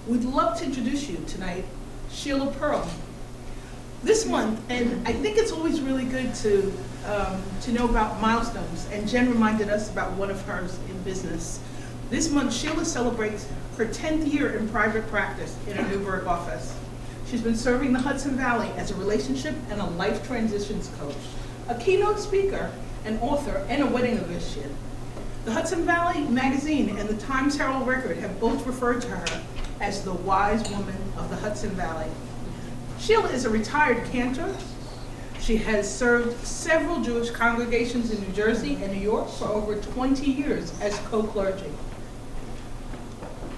We'd love to introduce you tonight, Sheila Pearl. This month, and I think it's always really good to know about milestones, and Jen reminded us about one of hers in business. This month, Sheila celebrates her 10th year in private practice in her Newburgh office. She's been serving the Hudson Valley as a relationship and a life transitions coach, a keynote speaker, an author, and a wedding officiant. The Hudson Valley magazine and the Times Herald Record have both referred to her as the wise woman of the Hudson Valley. Sheila is a retired cantor. She has served several Jewish congregations in New Jersey and New York for over 20 years as co-clergy.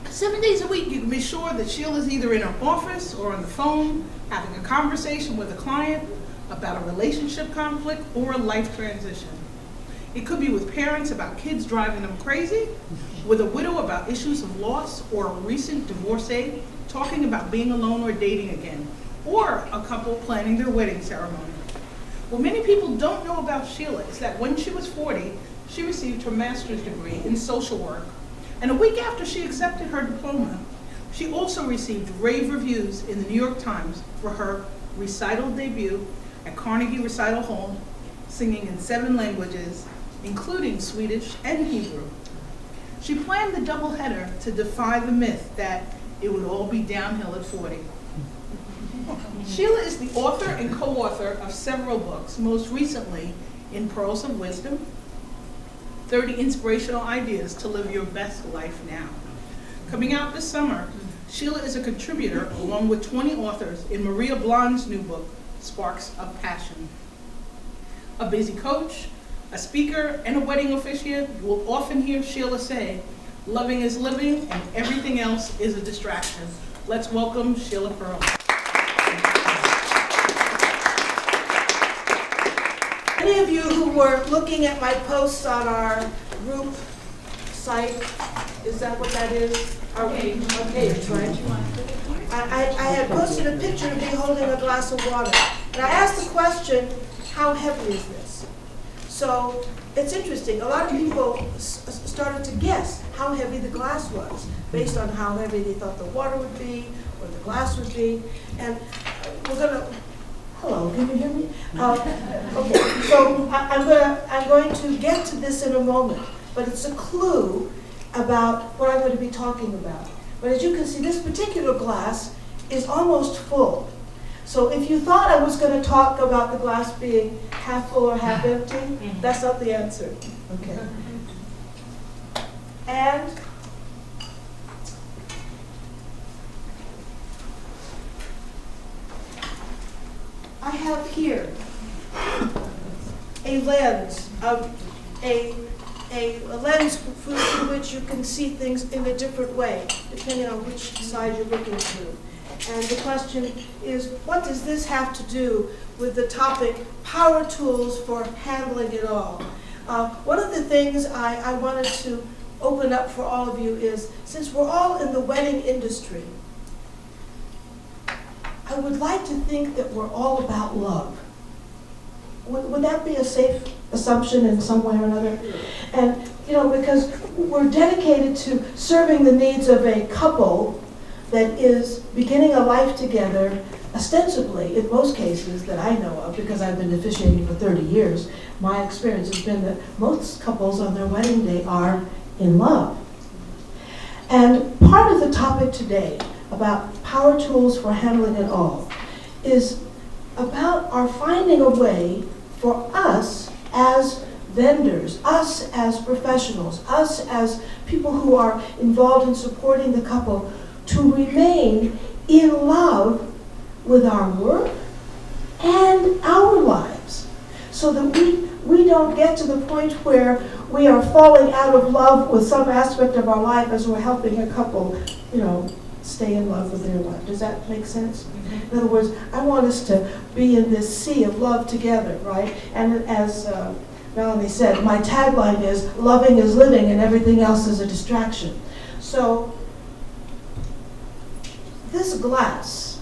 7 days a week, you can be sure that Sheila's either in her office or on the phone, having a conversation with a client about a relationship conflict or a life transition. It could be with parents about kids driving them crazy, with a widow about issues of loss, or a recent divorcee talking about being alone or dating again, or a couple planning their wedding ceremony. What many people don't know about Sheila is that when she was 40, she received her master's degree in social work. And a week after she accepted her diploma, she also received rave reviews in the New York Times for her recital debut at Carnegie Recital Hall, singing in 7 languages, including Swedish and Hebrew. She planned the doubleheader to defy the myth that it would all be downhill at 40. Sheila is the author and co-author of several books, most recently in Pearls of Wisdom, 30 Inspirational Ideas to Live Your Best Life Now. Coming out this summer, Sheila is a contributor, along with 20 authors, in Maria Blond's new book, Sparks of Passion. A busy coach, a speaker, and a wedding officiant, you will often hear Sheila say, "Loving is living, and everything else is a distraction." Let's welcome Sheila Pearl. Many of you who were looking at my posts on our group site, is that what that is? Okay, that's right. I had posted a picture of me holding a glass of water. And I asked the question, how heavy is this? So it's interesting. A lot of people started to guess how heavy the glass was, based on how heavy they thought the water would be, or the glass would be. And we're going to... Hello, can you hear me? Okay, so I'm going to get to this in a moment, but it's a clue about what I'm going to be talking about. But as you can see, this particular glass is almost full. So if you thought I was going to talk about the glass being half full or half empty, that's not the answer. Okay. And I have here a lens, a lens through which you can see things in a different way, depending on which side you're looking through. And the question is, what does this have to do with the topic, power tools for handling it all? One of the things I wanted to open up for all of you is, since we're all in the wedding industry, I would like to think that we're all about love. Would that be a safe assumption in some way or another? And, because we're dedicated to serving the needs of a couple that is beginning a life together, ostensibly, in most cases that I know of, because I've been officiating for 30 years, my experience has been that most couples on their wedding day are in love. And part of the topic today about power tools for handling it all is about our finding a way for us as vendors, us as professionals, us as people who are involved in supporting the couple to remain in love with our work and our lives, so that we don't get to the point where we are falling out of love with some aspect of our life as we're helping a couple, stay in love with their life. Does that make sense? Mm-hmm. In other words, I want us to be in this sea of love together, right? And as Melanie said, my tagline is, loving is living and everything else is a distraction. So, this glass,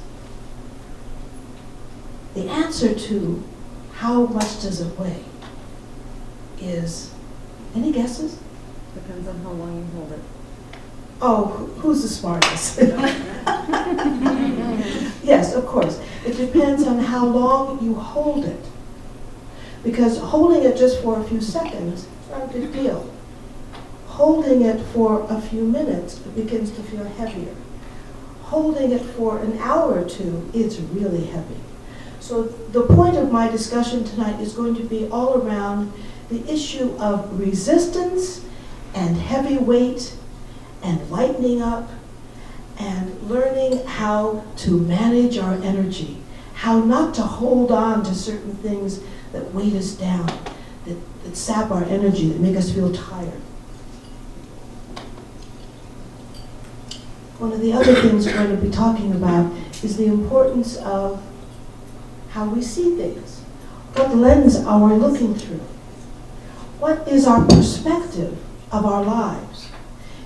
the answer to how much does it weigh is, any guesses? Depends on how long you hold it. Oh, who's the smartest? Yes, of course. It depends on how long you hold it. Because holding it just for a few seconds is not a big deal. Holding it for a few minutes, it begins to feel heavier. Holding it for an hour or two, it's really heavy. So the point of my discussion tonight is going to be all around the issue of resistance and heavy weight and lightening up and learning how to manage our energy, how not to hold on to certain things that weight us down, that sap our energy, that make us feel tired. One of the other things we're going to be talking about is the importance of how we see things. What lens are we looking through? What is our perspective of our lives?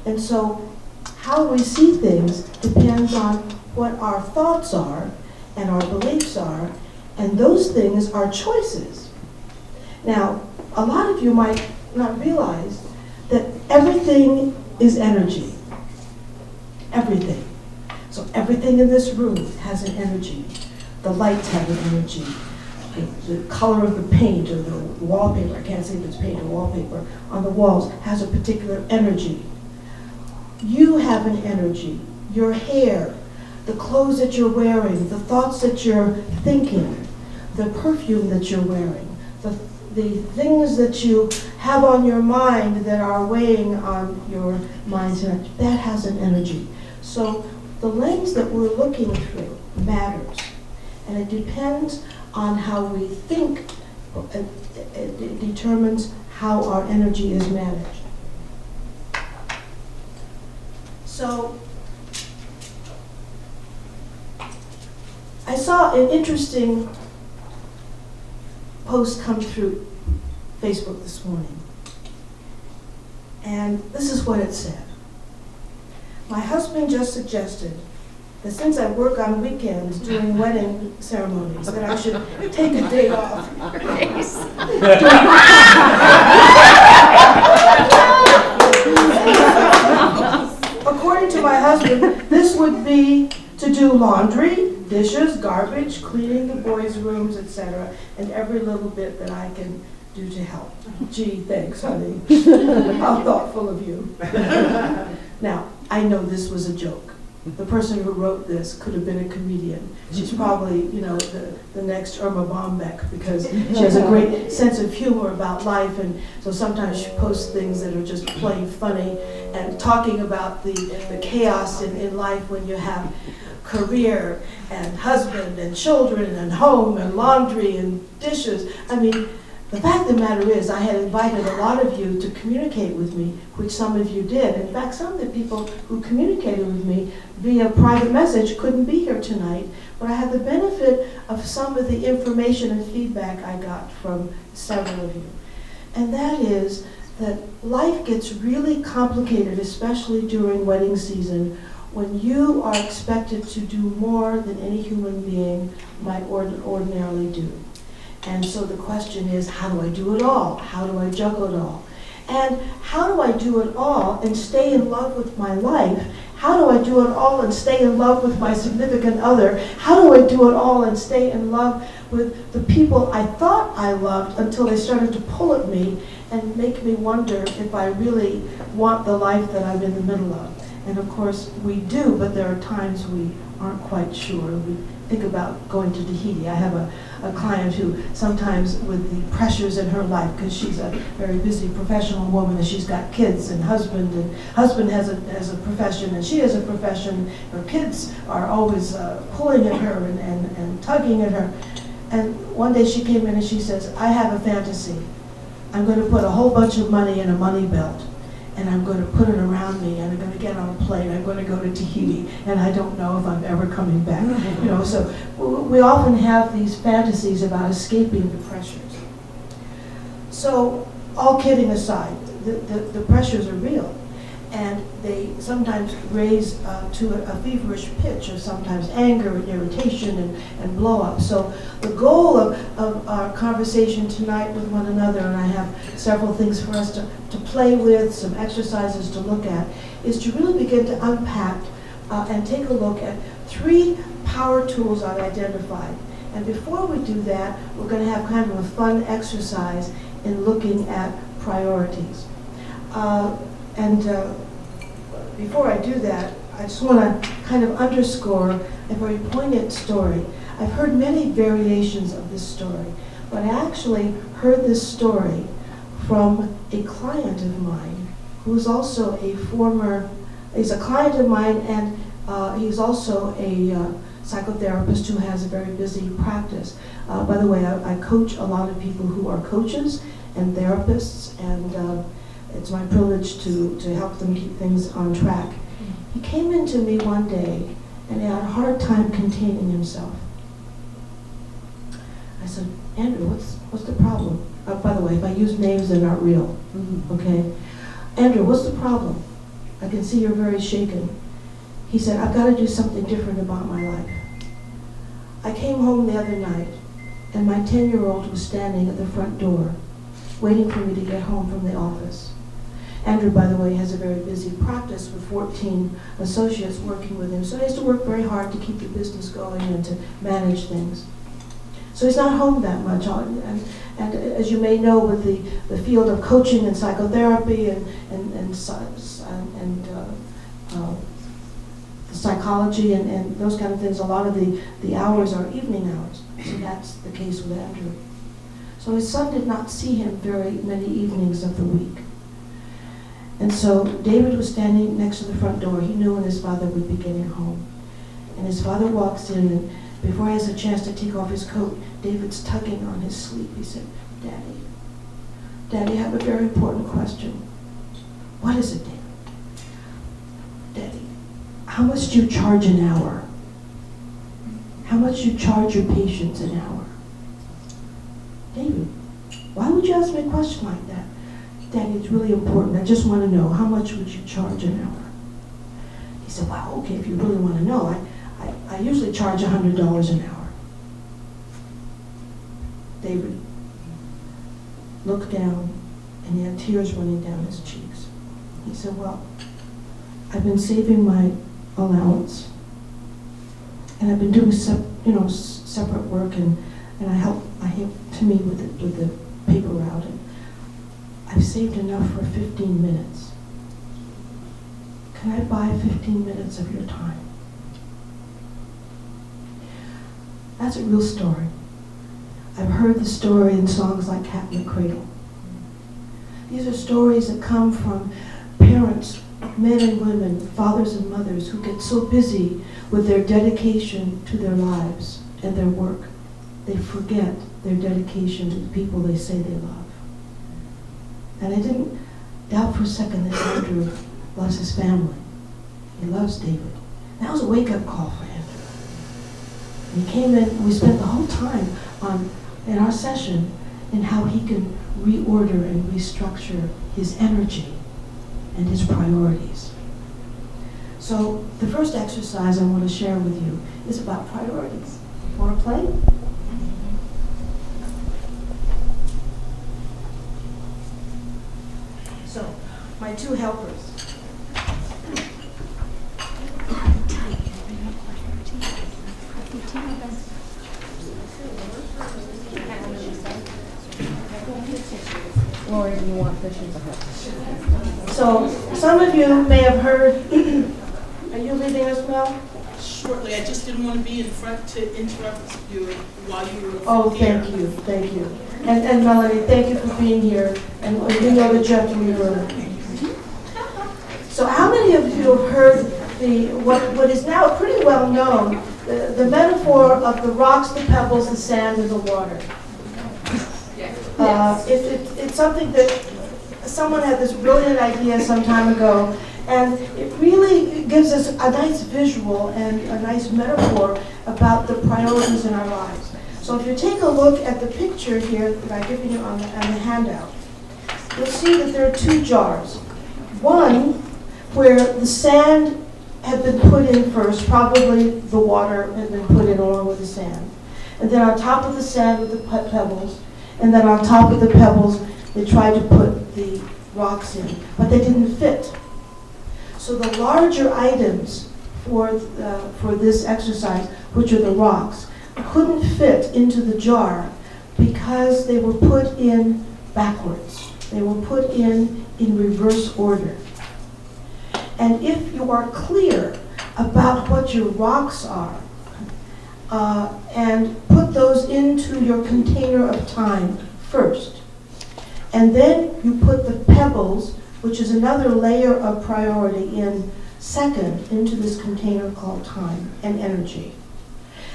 And so how we see things depends on what our thoughts are and our beliefs are, and those things are choices. Now, a lot of you might not realize that everything is energy. Everything. So everything in this room has an energy. The lights have an energy. The color of the paint or the wallpaper, I can't say if it's paint or wallpaper, on the walls has a particular energy. You have an energy. Your hair, the clothes that you're wearing, the thoughts that you're thinking, the perfume that you're wearing, the things that you have on your mind that are weighing on your mind tonight, that has an energy. So the lens that we're looking through matters. And it depends on how we think. It determines how our energy is managed. So I saw an interesting post come through Facebook this morning. And this is what it said. My husband just suggested that since I work on weekends during wedding ceremonies, that I should take a day off. According to my husband, this would be to do laundry, dishes, garbage, cleaning the boys' rooms, etc., and every little bit that I can do to help. Gee, thanks, honey. How thoughtful of you. Now, I know this was a joke. The person who wrote this could have been a comedian. She's probably, the next Irma Bombeck, because she has a great sense of humor about life, and so sometimes she posts things that are just plain funny and talking about the chaos in life when you have career and husband and children and home and laundry and dishes. I mean, the fact of the matter is, I had invited a lot of you to communicate with me, which some of you did. In fact, some of the people who communicated with me via private message couldn't be here tonight, but I had the benefit of some of the information and feedback I got from several of you. And that is that life gets really complicated, especially during wedding season, when you are expected to do more than any human being might ordinarily do. And so the question is, how do I do it all? How do I juggle it all? And how do I do it all and stay in love with my life? How do I do it all and stay in love with my significant other? How do I do it all and stay in love with the people I thought I loved until they started to pull at me and make me wonder if I really want the life that I'm in the middle of? And of course, we do, but there are times we aren't quite sure. We think about going to Tahiti. I have a client who sometimes, with the pressures in her life, because she's a very busy professional woman and she's got kids and husband has a profession and she has a profession, her kids are always pulling at her and tugging at her. And one day she came in and she says, I have a fantasy. I'm going to put a whole bunch of money in a money belt, and I'm going to put it around me, and I'm going to get on a plane, I'm going to go to Tahiti, and I don't know if I'm ever coming back. So we often have these fantasies about escaping the pressures. So all kidding aside, the pressures are real. and they sometimes raise to a feverish pitch of sometimes anger and irritation and blow up. So the goal of our conversation tonight with one another, and I have several things for us to play with, some exercises to look at, is to really begin to unpack and take a look at 3 power tools I've identified. And before we do that, we're going to have kind of a fun exercise in looking at priorities. Before I do that, I just want to kind of underscore a very poignant story. I've heard many variations of this story, but I actually heard this story from a client of mine who's also he's a client of mine, and he's also a psychotherapist who has a very busy practice. By the way, I coach a lot of people who are coaches and therapists, and it's my privilege to help them keep things on track. He came into me one day and he had a hard time containing himself. I said, Andrew, what's the problem? By the way, if I use names, they're not real. Okay? Andrew, what's the problem? I can see you're very shaken. He said, I've got to do something different about my life. I came home the other night and my 10-year-old was standing at the front door waiting for me to get home from the office. Andrew, by the way, has a very busy practice with 14 associates working with him, so he has to work very hard to keep the business going and to manage things. So he's not home that much. And as you may know, with the field of coaching and psychotherapy and psychology and those kind of things, a lot of the hours are evening hours. So that's the case with Andrew. So his son did not see him very many evenings of the week. And so David was standing next to the front door. He knew when his father would be getting home. And his father walks in, and before he has a chance to take off his coat, David's tugging on his sleeve. He said, Daddy, I have a very important question. What is it, David? Daddy, how much do you charge an hour? How much do you charge your patients an hour? David, why would you ask me a question like that? Daddy, it's really important. I just want to know, how much would you charge an hour? He said, well, okay, if you really want to know, I usually charge $100 an hour. David looked down, and he had tears running down his cheeks. He said, well, I've been saving my allowance, and I've been doing separate work, and I help Timmy with the paper route, and I've saved enough for 15 minutes. Can I buy 15 minutes of your time? That's a real story. I've heard the story in songs like Cat in the Cradle. These are stories that come from parents, men and women, fathers and mothers, who get so busy with their dedication to their lives and their work, they forget their dedication to the people they say they love. And I didn't doubt for a second that Andrew loves his family. He loves David. That was a wake-up call for Andrew. And he came in, and we spent the whole time in our session in how he can reorder and restructure his energy and his priorities. So the first exercise I want to share with you is about priorities. Want to play? So, my 2 helpers. Lori, do you want fishes or hot? So, some of you may have heard, are you leaving as well? Shortly, I just didn't want to be in front to interrupt you while you were Oh, here. thank you. And Melanie, thank you for being here, and we know that you have to leave early. So how many of you have heard what is now pretty well known, the metaphor of the rocks, the pebbles, the sand, and the water? It's something that someone had this brilliant idea some time ago, and it really gives us a nice visual and a nice metaphor about the priorities in our lives. So if you take a look at the picture here that I've given you on the handout, you'll see that there are 2 jars. One where the sand had been put in first, probably the water had been put in along with the sand. And then on top of the sand with the pebbles, and then on top of the pebbles, they tried to put the rocks in, but they didn't fit. So the larger items for this exercise, which are the rocks, couldn't fit into the jar because they were put in backwards. They were put in reverse order. And if you are clear about what your rocks are, and put those into your container of time first, and then you put the pebbles, which is another layer of priority, in second into this container called time and energy.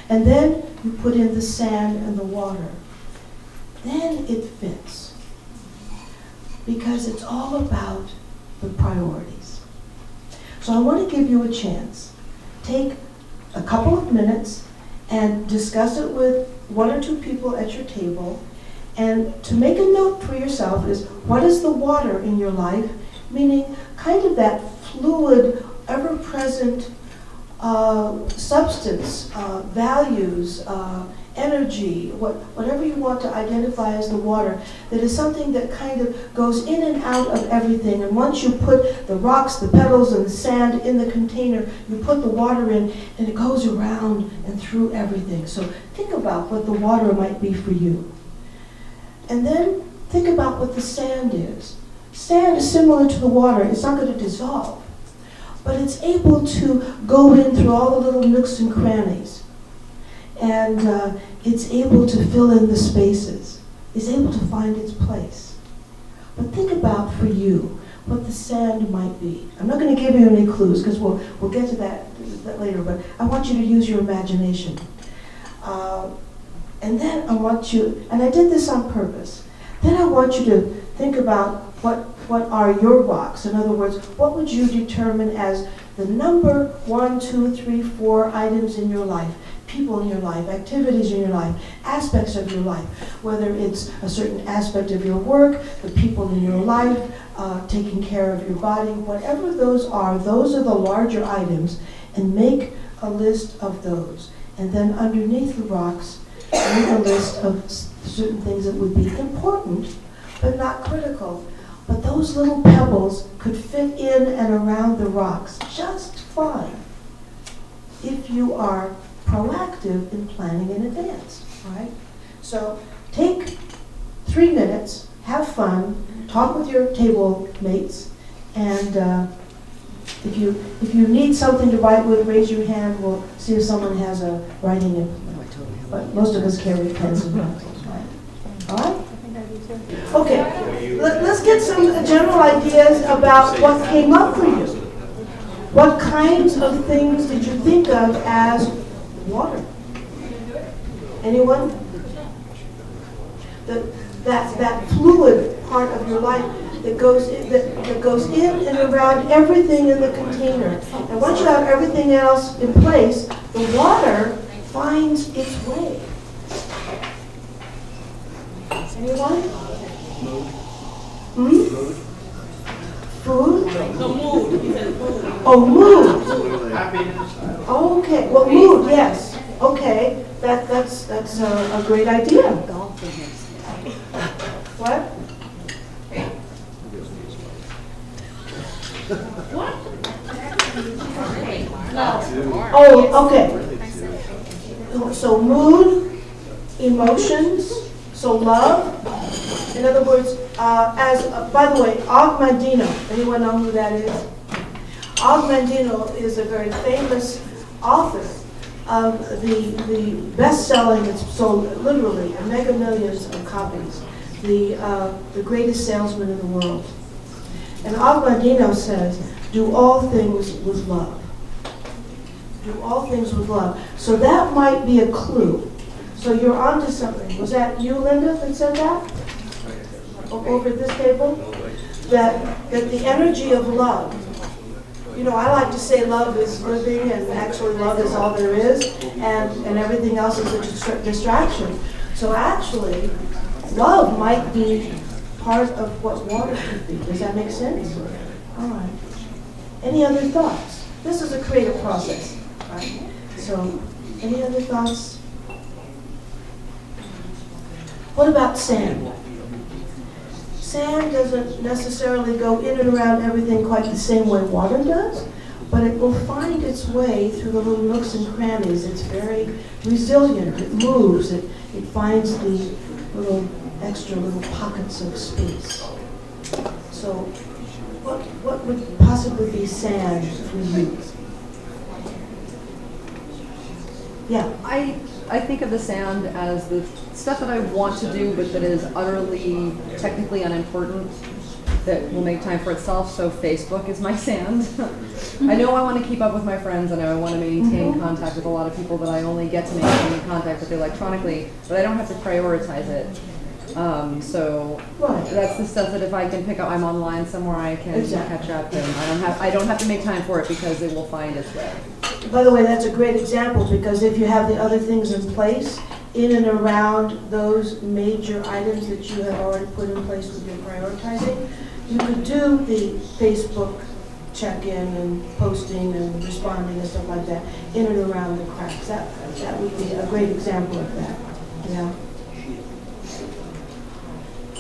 And then you put in the sand and the water. Then it fits. Because it's all about the priorities. So I want to give you a chance. Take a couple of minutes and discuss it with one or two people at your table. And to make a note for yourself is, what is the water in your life? Meaning kind of that fluid, ever-present substance, values, energy, whatever you want to identify as the water, that is something that kind of goes in and out of everything. And once you put the rocks, the pebbles, and the sand in the container, you put the water in, and it goes around and through everything. So think about what the water might be for you. And then think about what the sand is. Sand is similar to the water. It's not going to dissolve, but it's able to go in through all the little nooks and crannies. And it's able to fill in the spaces. It's able to find its place. But think about, for you, what the sand might be. I'm not going to give you any clues, because we'll get to that later, but I want you to use your imagination. And then I want you, and I did this on purpose, then I want you to think about what are your rocks. In other words, what would you determine as the number 1, 2, 3, 4 items in your life, people in your life, activities in your life, aspects of your life, whether it's a certain aspect of your work, the people in your life, taking care of your body, whatever those are the larger items, and make a list of those. And then underneath the rocks, make a list of certain things that would be important, but not critical. But those little pebbles could fit in and around the rocks just fine if you are proactive in planning in advance, right? So take 3 minutes, have fun, talk with your table mates, and if you need something to write with, raise your hand. We'll see if someone has a writing implement. But most of us carry pens and pencils, right? All right? Okay, let's get some general ideas about what came up for you. What kinds of things did you think of as water? Anyone? That fluid part of your life that goes in and around everything in the container. And once you have everything else in place, the water finds its way. Anyone? Food? The mood. He said mood. Oh, mood. Okay. Well, mood. Yes. Okay. That's a great idea. What? What? Oh, okay. So mood, emotions, so love. In other words, by the way, Og Mandino, anyone know who that is? Og Mandino is a very famous author of the best-selling, it's sold literally mega millions of copies, the greatest salesman in the world. And Og Mandino says, do all things with love. Do all things with love. So that might be a clue. So you're onto something. Was that you, Linda, that said that? Over at this table? That the energy of love. You know, I like to say love is living, and actually love is all there is, and everything else is a distraction. So actually, love might be part of what water could be. Does that make sense? All right. Any other thoughts? This is a creative process, right? So, any other thoughts? What about sand? Sand doesn't necessarily go in and around everything quite the same way water does, but it will find its way through the little nooks and crannies. It's very resilient. It moves. It finds the little extra little pockets of space. So what would possibly be sand for you? Yeah. I think of the sand as the stuff that I want to do, but that is utterly technically unimportant, that will make time for itself. So Facebook is my sand. I know I want to keep up with my friends, and I want to maintain contact with a lot of people that I only get to maintain contact with electronically, but I don't have to prioritize it. So that's the stuff that if I can pick up, I'm online somewhere, I can catch up, and I don't have to make time for it because it will find its way. By the way, that's a great example, because if you have the other things in place, in and around those major items that you have already put in place with your prioritizing, you could do the Facebook check-in and posting and responding and stuff like that in and around the cracks. That would be a great example of that. Yeah.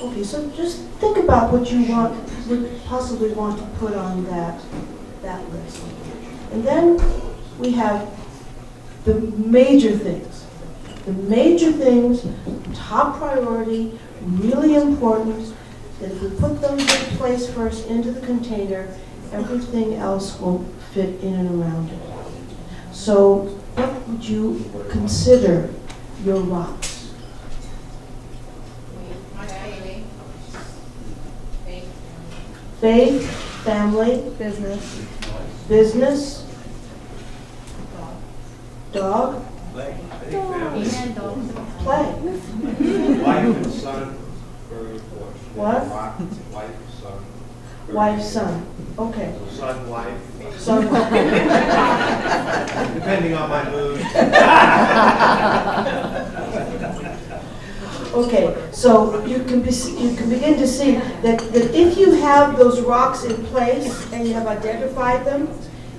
Okay, so just think about what you would possibly want to put on that list. And then we have the major things. The major things, top priority, really important, that if we put those in place first into the container, everything else will fit in and around it. So what would you consider your rocks? Faith, family, business, dog, Play. And dog. play. Wife and son, very important. What? Wife, son. Wife, son. Okay. So son, wife, So, depending on my mood. okay, so you can begin to see that if you have those rocks in place and you have identified them,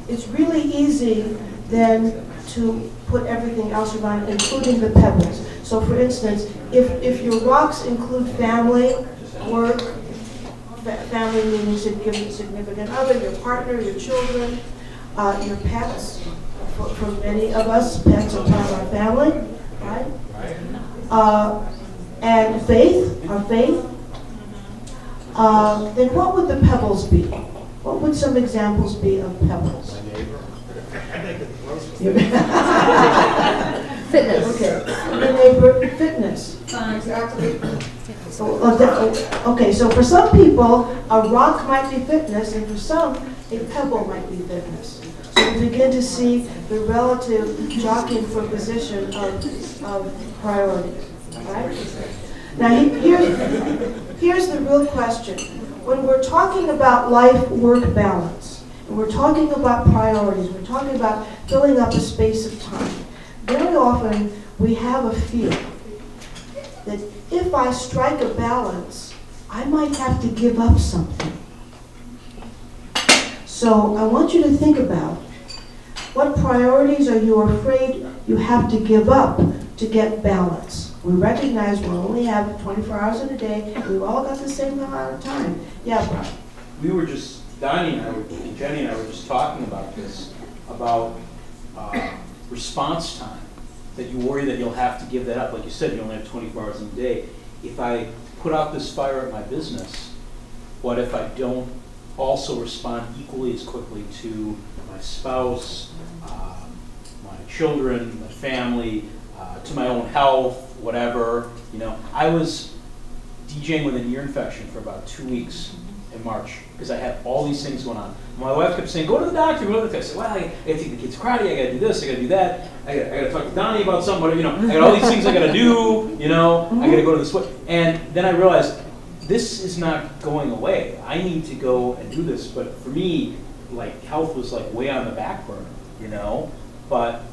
it's really easy then to put everything else around, including the pebbles. So for instance, if your rocks include family, work, family meaning significant other, your partner, your children, your pets. For many of us, pets are part of our family, right? And faith, our faith. Then what would the pebbles be? What would some examples be of pebbles? Fitness. Okay, the neighbor, fitness. Exactly. Okay, so for some people, a rock might be fitness, and for some, a pebble might be fitness. So we begin to see the relative jockeying for position of priorities, right? Now, here's the real question. When we're talking about life-work balance, and we're talking about priorities, we're talking about filling up a space of time, very often we have a fear that if I strike a balance, I might have to give up something. So I want you to think about what priorities are you afraid you have to give up to get balance. We recognize we only have 24 hours in a day, and we've all got the same amount of time. Yeah, Brian. We were just, Donnie and Jenny and I were just talking about this, about response time, that you worry that you'll have to give that up. Like you said, you only have 24 hours in a day. If I put out this fire at my business, what if I don't also respond equally as quickly to my spouse, my children, my family, to my own health, whatever? You know, I was DJing with an ear infection for about 2 weeks in March because I had all these things going on. My wife kept saying, go to the doctor, go to the doctor. I said, well, I gotta take the kids to karate, I gotta do this, I gotta do that, I gotta talk to Donnie about somebody, you know, I got all these things I gotta do, you know, I gotta go to the sweat. And then I realized, this is not going away. I need to go and do this. But for me, like, health was like way on the back burner, you know? But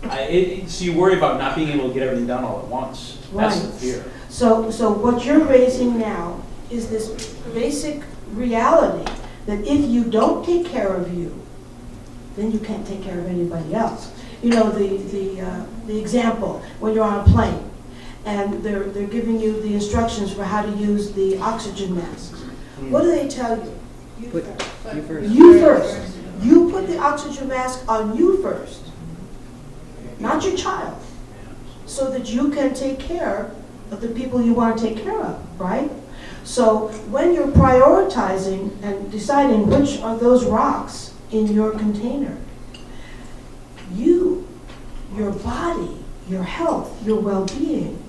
so you worry about not being able to get everything done all at once. That's the fear. So what you're raising now is this basic reality that if you don't take care of you, then you can't take care of anybody else. You know, the example, when you're on a plane, and they're giving you the instructions for how to use the oxygen masks. What do they tell you? Put you first. You first. You put the oxygen mask on you first, not your child, so that you can take care of the people you want to take care of, right? So when you're prioritizing and deciding which are those rocks in your container, your body, your health, your well-being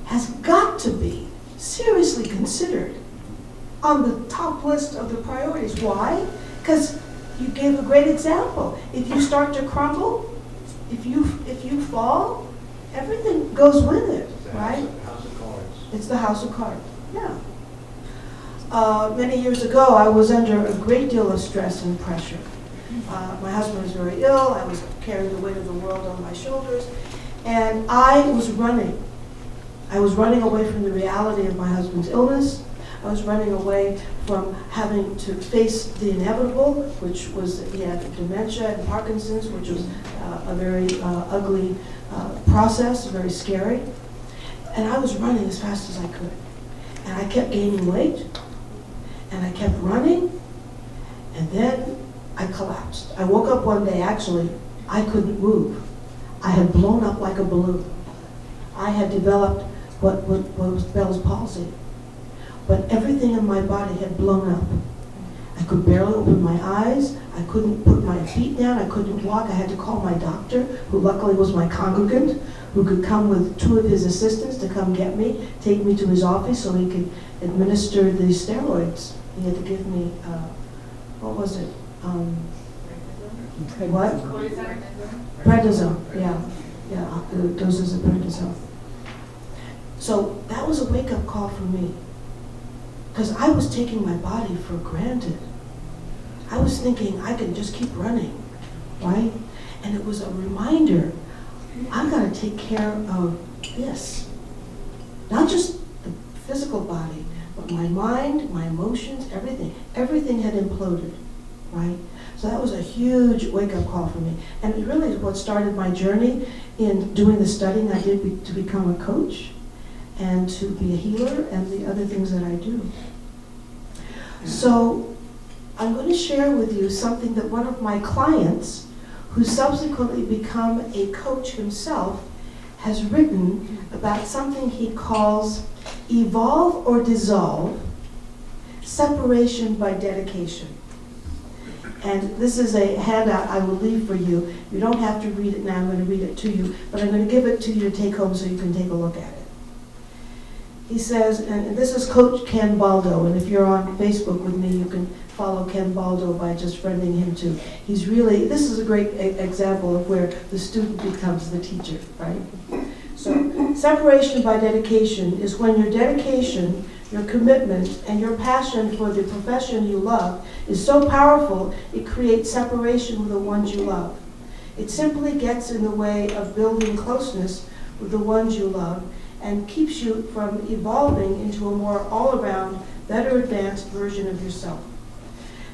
has got to be seriously considered on the top list of the priorities. Why? Because you gave a great example. If you start to crumble, if you fall, everything goes with it, right? House of cards. It's the house of cards, yeah. Many years ago, I was under a great deal of stress and pressure. My husband was very ill. I was carrying the weight of the world on my shoulders. And I was running. I was running away from the reality of my husband's illness. I was running away from having to face the inevitable, which was that he had dementia and Parkinson's, which was a very ugly process, very scary. And I was running as fast as I could. And I kept gaining weight. And I kept running. And then I collapsed. I woke up one day, actually, I couldn't move. I had blown up like a balloon. I had developed what was Bell's palsy. But everything in my body had blown up. I could barely open my eyes. I couldn't put my feet down. I couldn't walk. I had to call my doctor, who luckily was my congregant, who could come with 2 of his assistants to come get me, take me to his office so he could administer the steroids. He had to give me, what was it? What? Prednisone, yeah, doses of prednisone. So that was a wake-up call for me, because I was taking my body for granted. I was thinking I can just keep running, right? And it was a reminder, I've got to take care of this. Not just the physical body, but my mind, my emotions, everything. Everything had imploded, right? So that was a huge wake-up call for me. And it really is what started my journey in doing the studying I did to become a coach and to be a healer and the other things that I do. So I'm going to share with you something that one of my clients, who subsequently become a coach himself, has written about something he calls evolve or dissolve, separation by dedication. And this is a handout I will leave for you. You don't have to read it now, I'm going to read it to you, but I'm going to give it to you to take home so you can take a look at it. He says, and this is Coach Ken Baldo, and if you're on Facebook with me, you can follow Ken Baldo by just friending him too. He's really, this is a great example of where the student becomes the teacher, right? So, separation by dedication is when your dedication, your commitment, and your passion for the profession you love is so powerful, it creates separation with the ones you love. It simply gets in the way of building closeness with the ones you love and keeps you from evolving into a more all-around, better advanced version of yourself.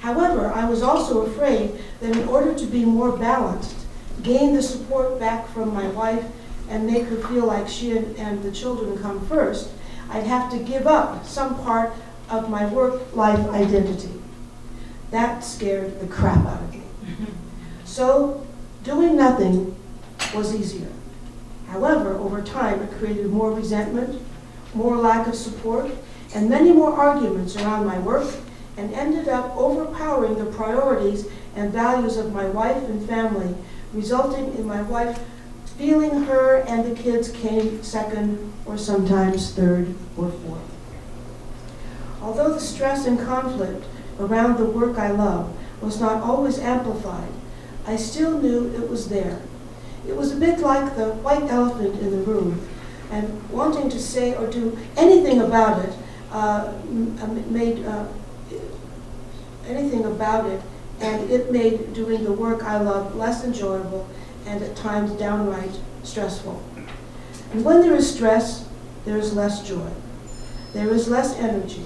However, I was also afraid that in order to be more balanced, gain the support back from my wife, and make her feel like she and the children come first, I'd have to give up some part of my work-life identity. That scared the crap out of me. So, doing nothing was easier. However, over time, it created more resentment, more lack of support, and many more arguments around my work, and ended up overpowering the priorities and values of my wife and family, resulting in my wife feeling her and the kids came second or sometimes third or fourth. Although the stress and conflict around the work I love was not always amplified, I still knew it was there. It was a bit like the white elephant in the room, and wanting to say or do anything about it and it made doing the work I love less enjoyable and at times downright stressful. And when there is stress, there is less joy. There is less energy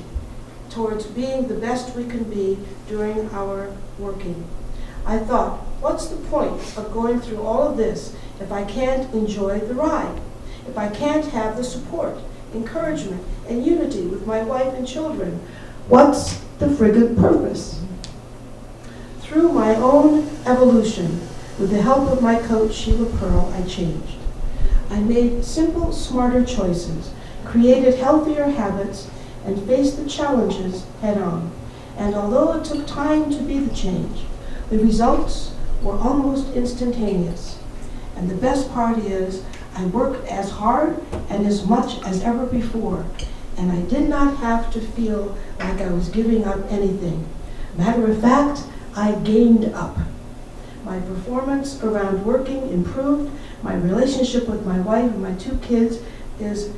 towards being the best we can be during our working. I thought, what's the point of going through all of this if I can't enjoy the ride? If I can't have the support, encouragement, and unity with my wife and children, what's the friggin' purpose? Through my own evolution, with the help of my coach, Sheila Pearl, I changed. I made simple, smarter choices, created healthier habits, and faced the challenges head on. And although it took time to be the change, the results were almost instantaneous. And the best part is, I worked as hard and as much as ever before, and I did not have to feel like I was giving up anything. Matter of fact, I gained up. My performance around working improved. My relationship with my wife and my 2 kids is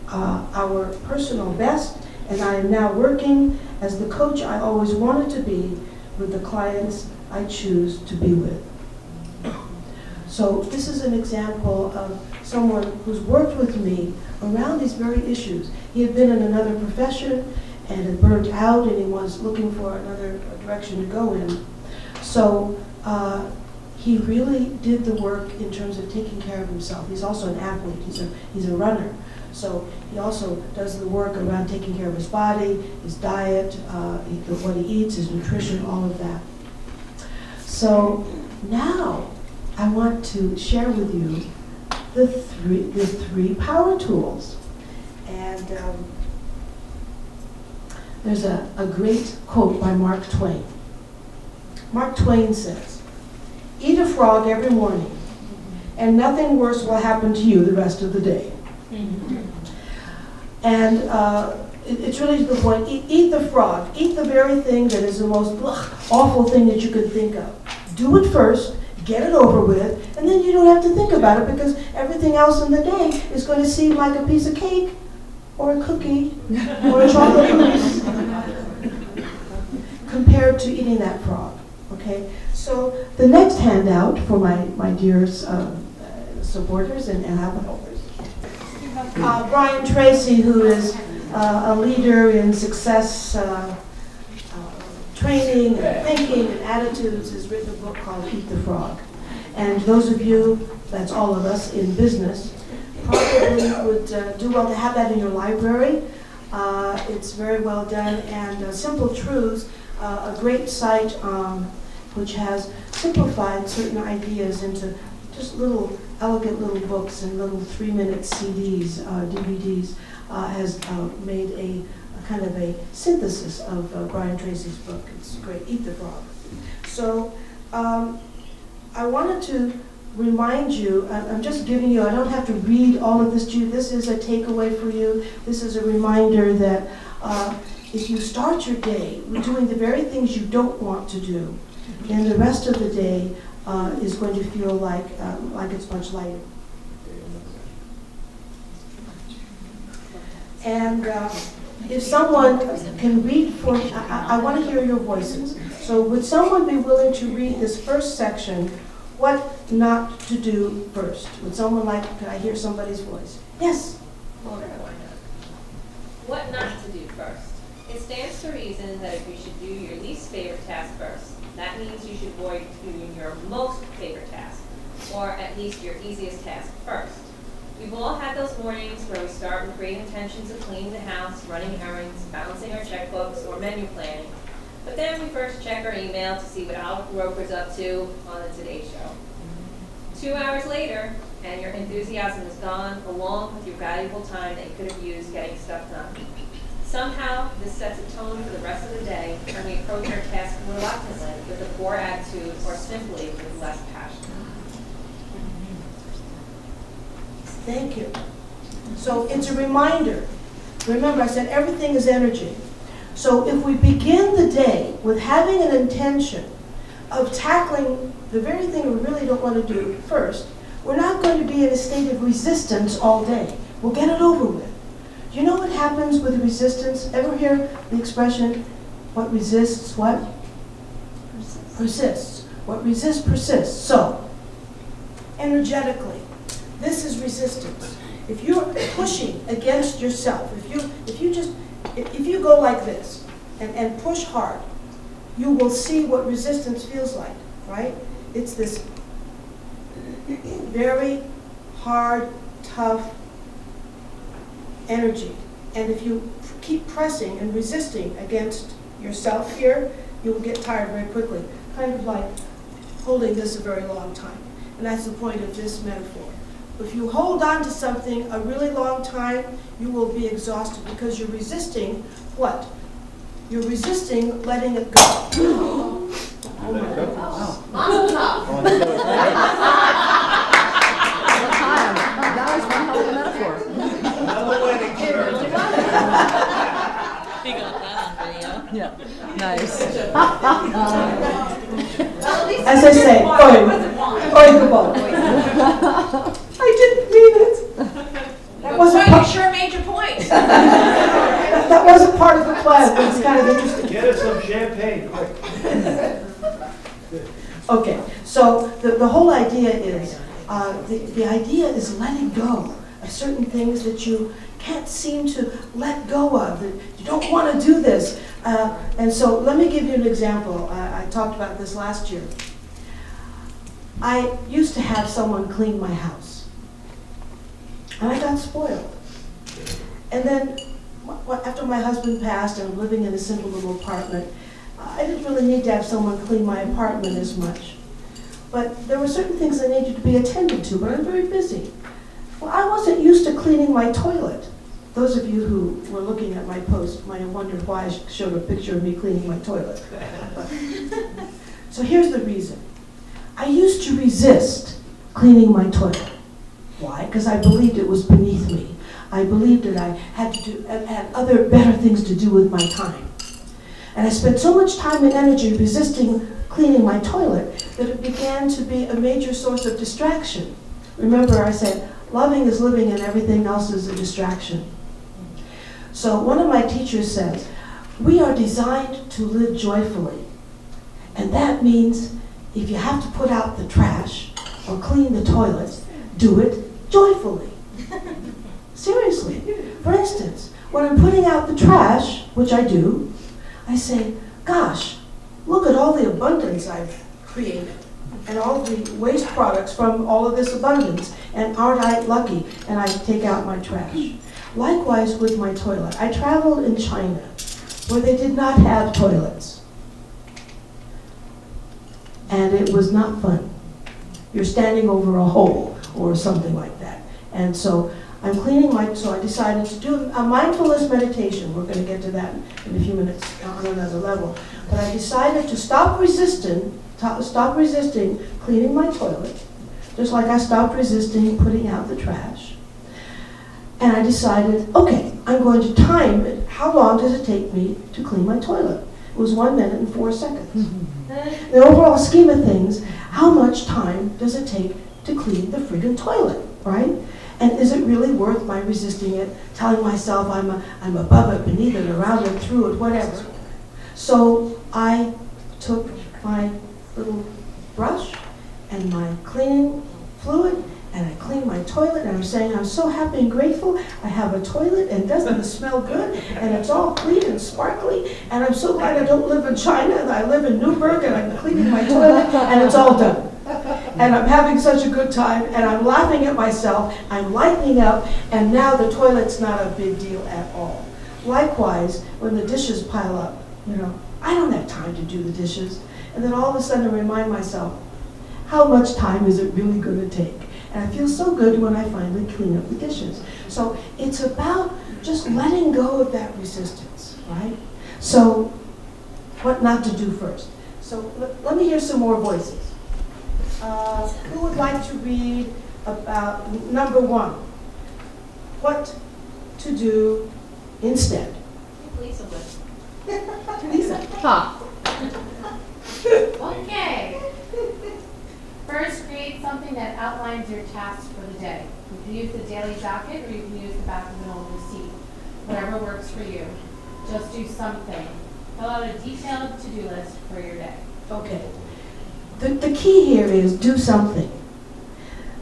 our personal best, and I am now working as the coach I always wanted to be with the clients I choose to be with. So this is an example of someone who's worked with me around these very issues. He had been in another profession and had burnt out, and he was looking for another direction to go in. So he really did the work in terms of taking care of himself. He's also an athlete. He's a runner. So he also does the work around taking care of his body, his diet, what he eats, his nutrition, all of that. So now I want to share with you the three power tools. And there's a great quote by Mark Twain. Mark Twain says, "Eat a frog every morning, and nothing worse will happen to you the rest of the day." And it's really to the point, eat the frog. Eat the very thing that is the most awful thing that you could think of. Do it first, get it over with, and then you don't have to think about it, because everything else in the day is going to seem like a piece of cake or a cookie or a chocolate mousse compared to eating that frog. Okay, so the next handout for my dear supporters and helpers. Brian Tracy, who is a leader in success training and thinking and attitudes, has written a book called Eat the Frog. And those of you, that's all of us in business, probably would do well to have that in your library. It's very well done. And Simple Truths, a great site which has simplified certain ideas into just little elegant little books and little 3-minute CDs, DVDs, has made a kind of a synthesis of Brian Tracy's book. It's great, Eat the Frog. So I wanted to remind you, I'm just giving you, I don't have to read all of this to you. This is a takeaway for you. This is a reminder that if you start your day with doing the very things you don't want to do, then the rest of the day is going to feel like it's much lighter. And if someone can read for me, I want to hear your voices. So would someone be willing to read this first section, what not to do first? Would someone could I hear somebody's voice? Yes? What not to do first. It stands to reason that if you should do your least favorite task first, that means you should avoid doing your most favorite task, or at least your easiest task first. We've all had those mornings where we start with great intentions of cleaning the house, running errands, balancing our checkbooks, or menu planning. But then we first check our email to see what Al Roker's up to on the Today Show. 2 hours later, and your enthusiasm is gone, along with your valuable time that you could have used getting stuff done. Somehow, this sets a tone for the rest of the day, and we approach our task reluctantly, with a poor attitude, or simply with less passion. Thank you. So it's a reminder. Remember, I said everything is energy. So if we begin the day with having an intention of tackling the very thing we really don't want to do first, we're not going to be in a state of resistance all day. We'll get it over with. You know what happens with resistance? Ever hear the expression, what resists what? Persists. What resists persists. So, energetically, this is resistance. If you're pushing against yourself, if you go like this and push hard, you will see what resistance feels like, right? It's this very hard, tough energy. And if you keep pressing and resisting against yourself here, you will get tired very quickly. Kind of like holding this a very long time. And that's the point of this metaphor. If you hold on to something a really long time, you will be exhausted because you're resisting what? You're resisting letting it go. Mazel tov. Time. That was one hell of a metaphor. Another wedding shirt. We got that on video. Yeah, nice. As I say, oi, the ball. I didn't mean it. That wasn't You part, sure made your point. that wasn't part of the plan, but it's kind of interesting. Get us some champagne, quick. Okay, so the whole idea is, the idea is letting go of certain things that you can't seem to let go of, that you don't want to do this. And so let me give you an example. I talked about this last year. I used to have someone clean my house, and I got spoiled. And then after my husband passed and I'm living in a simple little apartment, I didn't really need to have someone clean my apartment as much. But there were certain things that needed to be attended to, but I'm very busy. Well, I wasn't used to cleaning my toilet. Those of you who were looking at my post might have wondered why I showed a picture of me cleaning my toilet. So here's the reason. I used to resist cleaning my toilet. Why? Because I believed it was beneath me. I believed that I had other better things to do with my time. And I spent so much time and energy resisting cleaning my toilet that it began to be a major source of distraction. Remember, I said, loving is living and everything else is a distraction. So one of my teachers says, we are designed to live joyfully. And that means if you have to put out the trash or clean the toilets, do it joyfully. Seriously. For instance, when I'm putting out the trash, which I do, I say, gosh, look at all the abundance I've created and all the waste products from all of this abundance, and aren't I lucky? And I take out my trash. Likewise with my toilet. I traveled in China where they did not have toilets. And it was not fun. You're standing over a hole or something like that. And so I'm cleaning so I decided to do a mindfulness meditation. We're going to get to that in a few minutes on another level. But I decided to stop resisting cleaning my toilet, just like I stopped resisting putting out the trash. And I decided, okay, I'm going to time it. How long does it take me to clean my toilet? It was 1 minute and 4 seconds. The overall scheme of things, how much time does it take to clean the friggin' toilet, right? And is it really worth my resisting it, telling myself I'm above it, beneath it, around it, through it, whatever? So I took my little brush and my cleaning fluid and I cleaned my toilet, and I'm saying I'm so happy and grateful I have a toilet, and doesn't it smell good, and it's all clean and sparkly, and I'm so glad I don't live in China, and I live in Newburgh, and I'm cleaning my toilet, and it's all done. And I'm having such a good time, and I'm laughing at myself, I'm lightening up, and now the toilet's not a big deal at all. Likewise, when the dishes pile up, I don't have time to do the dishes, and then all of a sudden I remind myself, how much time is it really going to take? And I feel so good when I finally clean up the dishes. So it's about just letting go of that resistance, right? So what not to do first? So let me hear some more voices. Who would like to read about number 1? What to do instead? Lisa would. Lisa. Ha. Okay. First, create something that outlines your tasks for the day. You can use the daily docket or you can use the back of an old receipt. Whatever works for you. Just do something. Fill out a detailed to-do list for your day. Okay. The key here is do something.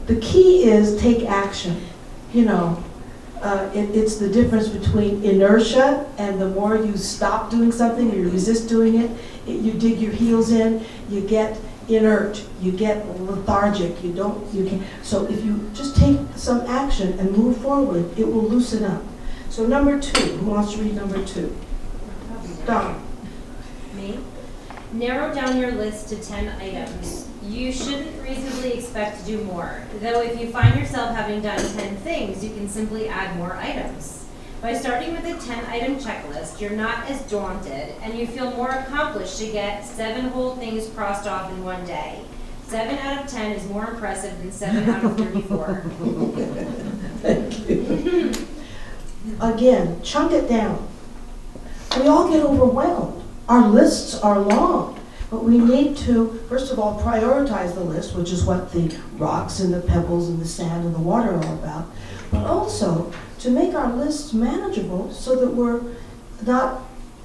The key is take action. It's the difference between inertia and the more you stop doing something or you resist doing it, You dig your heels in, you get inert, you get lethargic, you can. So if you just take some action and move forward, it will loosen up. So number 2, who wants to read number 2? Don. Me? Narrow down your list to 10 items. You shouldn't reasonably expect to do more, though if you find yourself having done 10 things, you can simply add more items. By starting with a 10-item checklist, you're not as daunted, and you feel more accomplished to get 7 whole things crossed off in one day. 7 out of 10 is more impressive than 7 out of 34. Thank you. Again, chunk it down. We all get overwhelmed. Our lists are long, but we need to, first of all, prioritize the list, which is what the rocks and the pebbles and the sand and the water are all about, but also to make our lists manageable so that we're not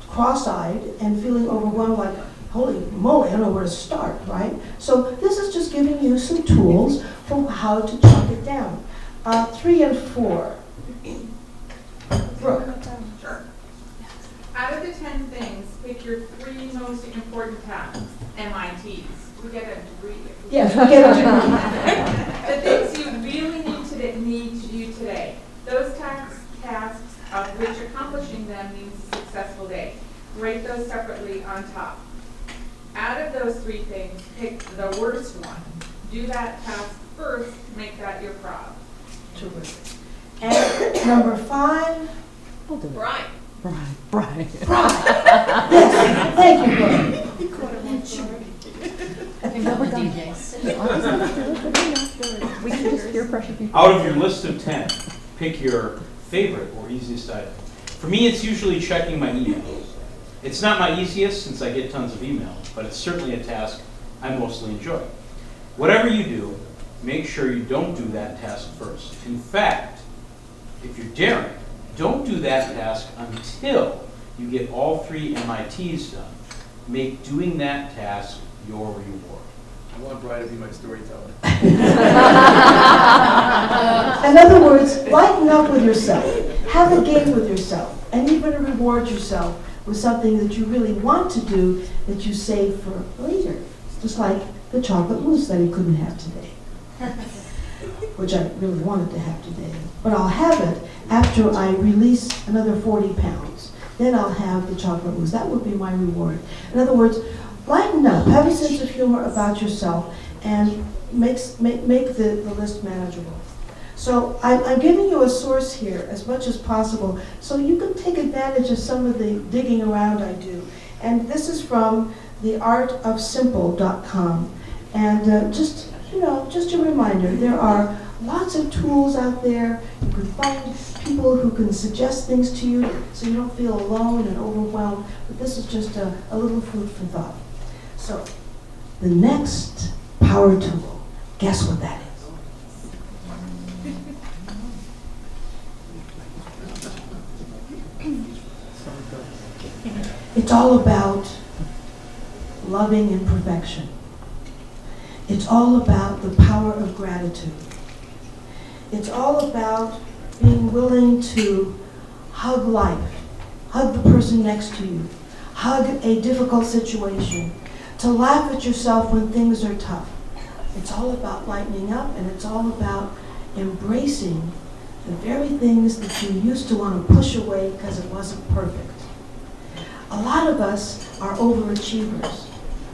cross-eyed and feeling overwhelmed like, holy moly, I don't know where to start, right? So this is just giving you some tools for how to chunk it down. 3 and 4. Brooke. Out of the 10 things, pick your 3 most important tasks, MITs. We get a degree. Yes, we get a degree. The things you really need to do today. Those tasks of which accomplishing them means a successful day. Rate those separately on top. Out of those 3 things, pick the worst one. Do that task first, make that your problem. Terrific. And number 5. Brian. Right. Yes, thank you, Brooke. We can just peer pressure people. Out of your list of 10, pick your favorite or easiest item. For me, it's usually checking my emails. It's not my easiest since I get tons of emails, but it's certainly a task I mostly enjoy. Whatever you do, make sure you don't do that task first. In fact, if you're daring, don't do that task until you get all 3 MITs done. Make doing that task your reward. I want Brian to be my storyteller. In other words, lighten up with yourself. Have a game with yourself. And even reward yourself with something that you really want to do that you save for later. Just like the chocolate mousse that he couldn't have today. Which I really wanted to have today. But I'll have it after I release another 40 pounds. Then I'll have the chocolate mousse. That would be my reward. In other words, lighten up, have a sense of humor about yourself, and make the list manageable. So I'm giving you a source here as much as possible so you can take advantage of some of the digging around I do. And this is from theartofsimple.com. And just a reminder, there are lots of tools out there. You can find people who can suggest things to you so you don't feel alone and overwhelmed. But this is just a little food for thought. So the next power tool, guess what that is? It's all about loving imperfection. It's all about the power of gratitude. It's all about being willing to hug life, hug the person next to you, hug a difficult situation, to laugh at yourself when things are tough. It's all about lightening up, and it's all about embracing the very things that you used to want to push away because it wasn't perfect. A lot of us are overachievers.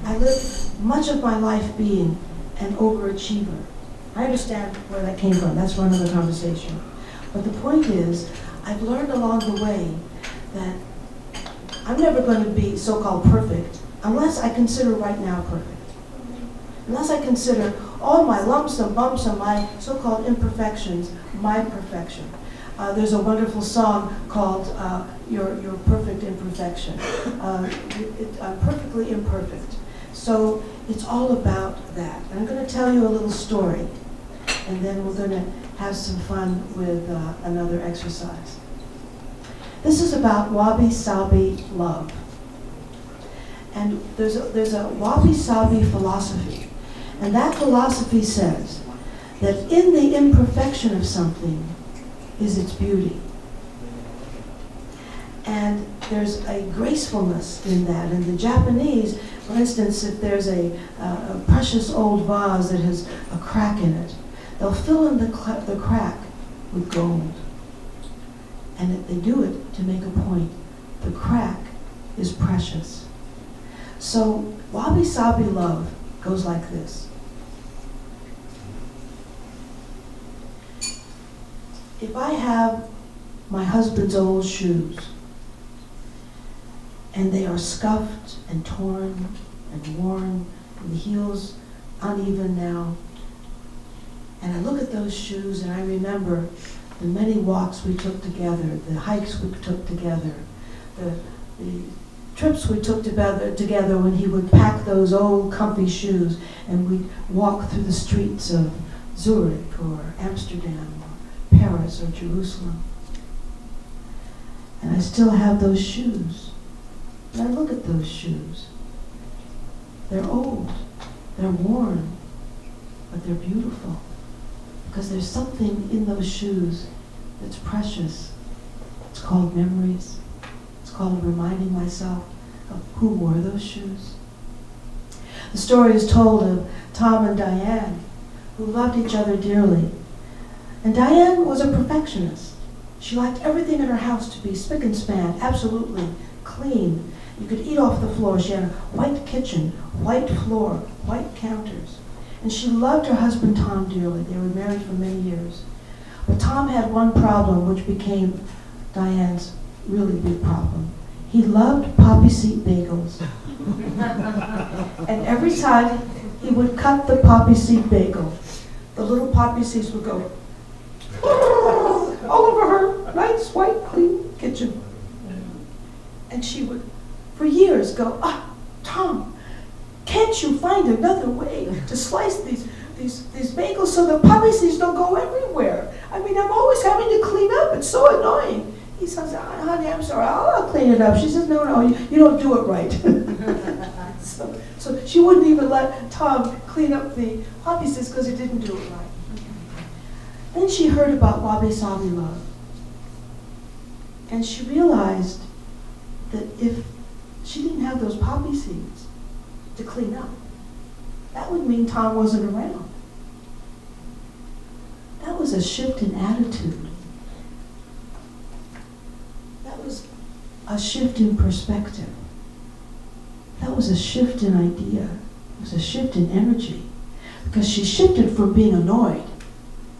I lived much of my life being an overachiever. I understand where that came from. That's for another conversation. But the point is, I've learned along the way that I'm never going to be so-called perfect unless I consider right now perfect. Unless I consider all my lumps and bumps and my so-called imperfections my perfection. There's a wonderful song called Your Perfect Imperfection. I'm perfectly imperfect. So it's all about that. And I'm going to tell you a little story, and then we're going to have some fun with another exercise. This is about wabi-sabi love. And there's a wabi-sabi philosophy. And that philosophy says that in the imperfection of something is its beauty. And there's a gracefulness in that. And the Japanese, for instance, if there's a precious old vase that has a crack in it, they'll fill in the crack with gold. And they do it to make a point. The crack is precious. So wabi-sabi love goes like this. If I have my husband's old shoes, and they are scuffed and torn and worn, and the heels uneven now, and I look at those shoes and I remember the many walks we took together, the hikes we took together, the trips we took together when he would pack those old comfy shoes and we'd walk through the streets of Zurich or Amsterdam or Paris or Jerusalem. And I still have those shoes. And I look at those shoes. They're old, they're worn, but they're beautiful. Because there's something in those shoes that's precious. It's called memories. It's called reminding myself of who wore those shoes. The story is told of Tom and Diane, who loved each other dearly. And Diane was a perfectionist. She liked everything in her house to be spick and span, absolutely clean. You could eat off the floor. She had a white kitchen, white floor, white counters. And she loved her husband Tom dearly. They were married for many years. But Tom had one problem, which became Diane's really big problem. He loved poppy seed bagels. And every time he would cut the poppy seed bagel, the little poppy seeds would go all over her nice, white, clean kitchen. And she would, for years, go, Tom, can't you find another way to slice these bagels so the poppy seeds don't go everywhere? I mean, I'm always having to clean up. It's so annoying. He says, honey, I'm sorry, I'll clean it up. She says, no, you don't do it right. So she wouldn't even let Tom clean up the poppy seeds because he didn't do it right. Then she heard about wabi-sabi love. And she realized that if she didn't have those poppy seeds to clean up, that would mean Tom wasn't around. That was a shift in attitude. That was a shift in perspective. That was a shift in idea. It was a shift in energy. Because she shifted from being annoyed,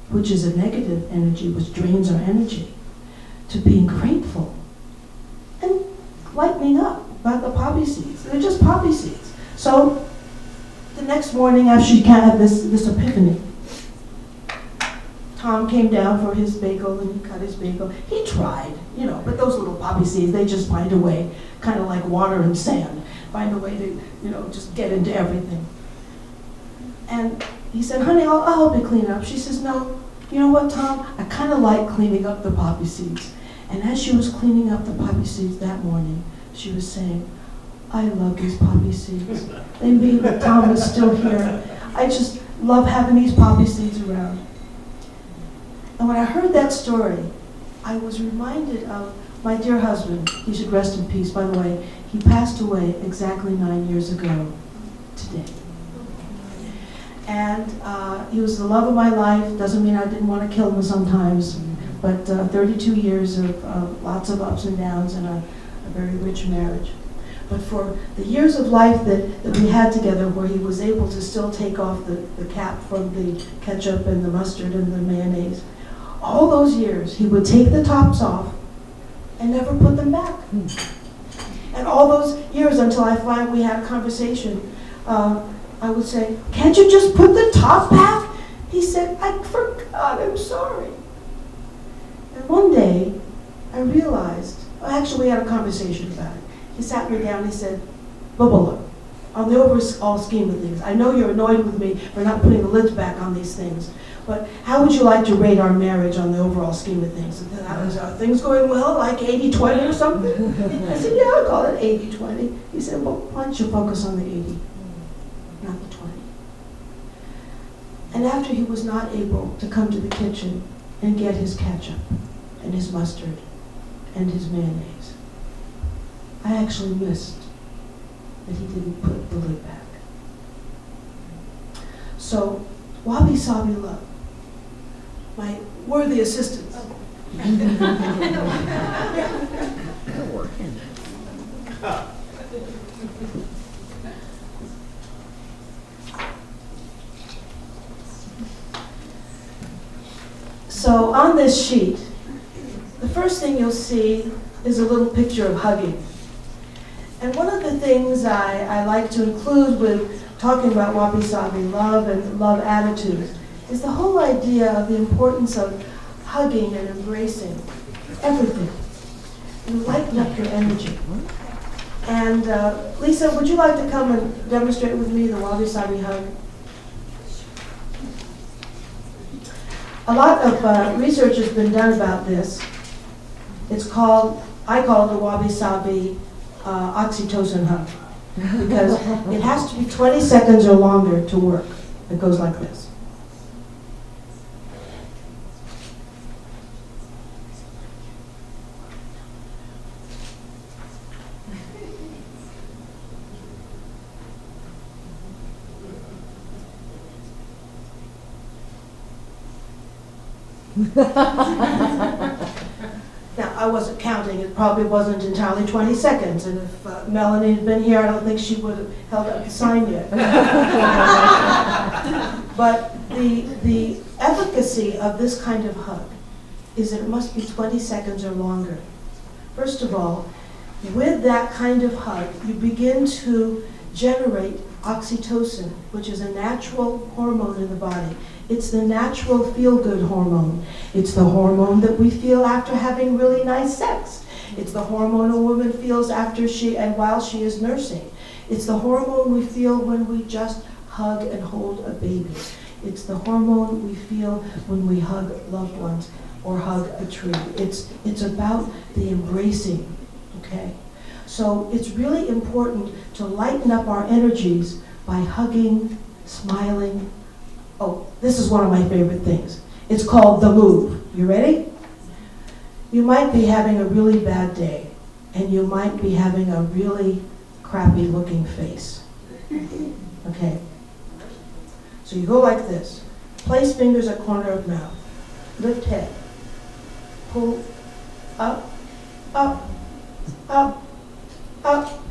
which is a negative energy, which drains our energy, to being grateful and lightening up about the poppy seeds. They're just poppy seeds. So the next morning after she had this epiphany, Tom came down for his bagel and he cut his bagel. He tried, but those little poppy seeds, they just find a way, kind of like water and sand, find a way to, just get into everything. And he said, honey, I'll help you clean up. She says, no, you know what, Tom? I kind of like cleaning up the poppy seeds. And as she was cleaning up the poppy seeds that morning, she was saying, I love these poppy seeds. They mean that Tom is still here. I just love having these poppy seeds around. And when I heard that story, I was reminded of my dear husband. He should rest in peace. By the way, he passed away exactly 9 years ago today. And he was the love of my life. Doesn't mean I didn't want to kill him sometimes, but 32 years of lots of ups and downs and a very rich marriage. But for the years of life that we had together, where he was able to still take off the cap from the ketchup and the mustard and the mayonnaise, all those years he would take the tops off and never put them back. And all those years until I finally had a conversation, I would say, can't you just put the top back? He said, I forgot, I'm sorry. And one day, I realized, actually we had a conversation about it. He sat me down and he said, Bubba, on the overall scheme of things, I know you're annoyed with me for not putting the lids back on these things, but how would you like to rate our marriage on the overall scheme of things? Are things going well, like 80-20 or something? I said, yeah, I'll call it 80-20. He said, well, why don't you focus on the 80, not the 20? And after he was not able to come to the kitchen and get his ketchup and his mustard and his mayonnaise, I actually missed that he didn't put the lid back. So, wabi sabi love, my worthy assistants. So on this sheet, the first thing you'll see is a little picture of hugging. And one of the things I like to include with talking about wabi-sabi love and love attitudes is the whole idea of the importance of hugging and embracing everything. You lighten up your energy. And Lisa, would you like to come and demonstrate with me the wabi-sabi hug? A lot of research has been done about this. It's called, I call it the wabi-sabi oxytocin hug, because it has to be 20 seconds or longer to work. It goes like this. Now, I wasn't counting. It probably wasn't entirely 20 seconds. And if Melanie had been here, I don't think she would have held up the sign yet. But the efficacy of this kind of hug is that it must be 20 seconds or longer. First of all, with that kind of hug, you begin to generate oxytocin, which is a natural hormone in the body. It's the natural feel-good hormone. It's the hormone that we feel after having really nice sex. It's the hormone a woman feels after and while she is nursing. It's the hormone we feel when we just hug and hold a baby. It's the hormone we feel when we hug loved ones or hug a tree. It's about the embracing, okay? So it's really important to lighten up our energies by hugging, smiling. Oh, this is one of my favorite things. It's called the move. You ready? You might be having a really bad day, and you might be having a really crappy looking face. Okay. So you go like this. Place fingers at corner of mouth. Lift head. Pull up, up, up, up,